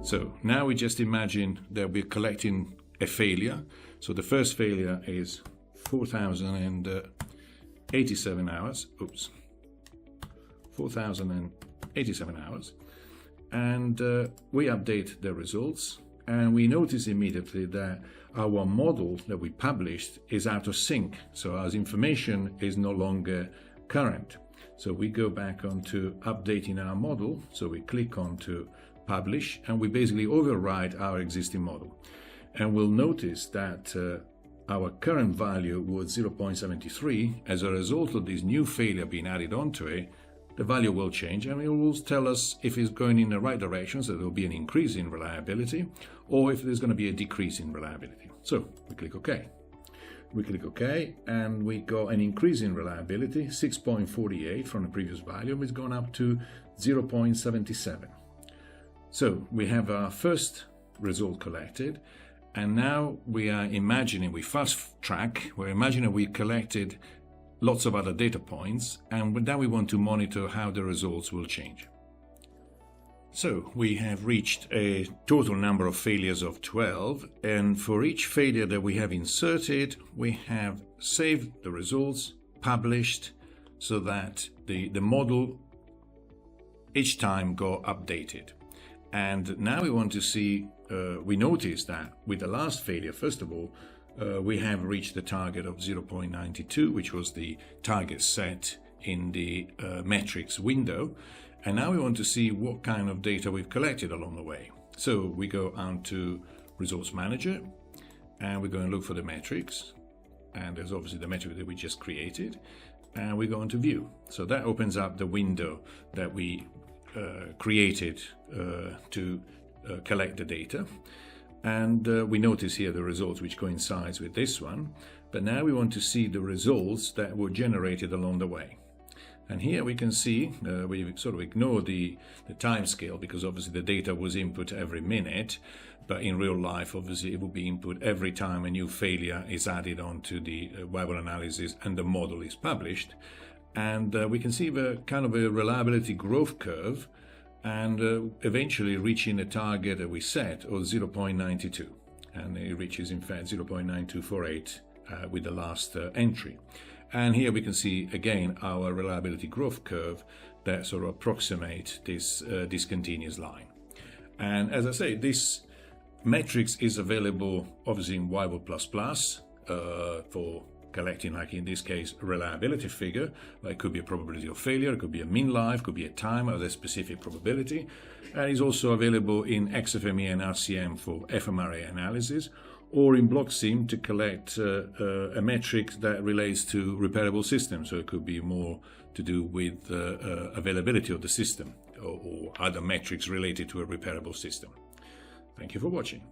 So now we just imagine that we're collecting a failure. So the first failure is 4,087 hours. Oops. 4,087 hours. And we update the results, and we notice immediately that our model that we published is out of sync. So our information is no longer current. So we go back onto updating our model. So we click on to publish, and we basically override our existing model. And we'll notice that our current value was 0.73. As a result of this new failure being added onto it, the value will change, and it will tell us if it's going in the right direction, so there will be an increase in reliability, or if there's going to be a decrease in reliability. So we click OK. We click OK, and we got an increase in reliability, 6.48 from the previous value, and it's gone up to 0.77. So we have our first result collected, and now we are imagining, we fast track, we're imagining we collected lots of other data points, and now we want to monitor how the results will change. So we have reached a total number of failures of 12, and for each failure that we have inserted, we have saved the results, published, so that the model each time got updated. And now we want to see, we notice that with the last failure, first of all, we have reached the target of 0.92, which was the target set in the metrics window. And now we want to see what kind of data we've collected along the way. So we go on to Results Manager, and we go and look for the metrics. And there's obviously the metric that we just created. And we go into View. So that opens up the window that we created to collect the data. And we notice here the results which coincides with this one, but now we want to see the results that were generated along the way. And here we can see, we sort of ignore the time scale, because obviously the data was input every minute, but in real life obviously it will be input every time a new failure is added onto the Weibull analysis and the model is published. And we can see the kind of a reliability growth curve, and eventually reaching a target that we set of 0.92, and it reaches in fact 0.9248 with the last entry. And here we can see again our reliability growth curve that sort of approximates this discontinuous line. And as I say, this metrics is available obviously in Weibull++ for collecting, like in this case, a reliability figure. It could be a probability of failure, it could be a mean life, could be a time of a specific probability. And it's also available in XFME and RCM for fMRA analysis, or in BlockSim to collect a metric that relates to repairable systems. So it could be more to do with availability of the system, or other metrics related to a repairable system. Thank you for watching.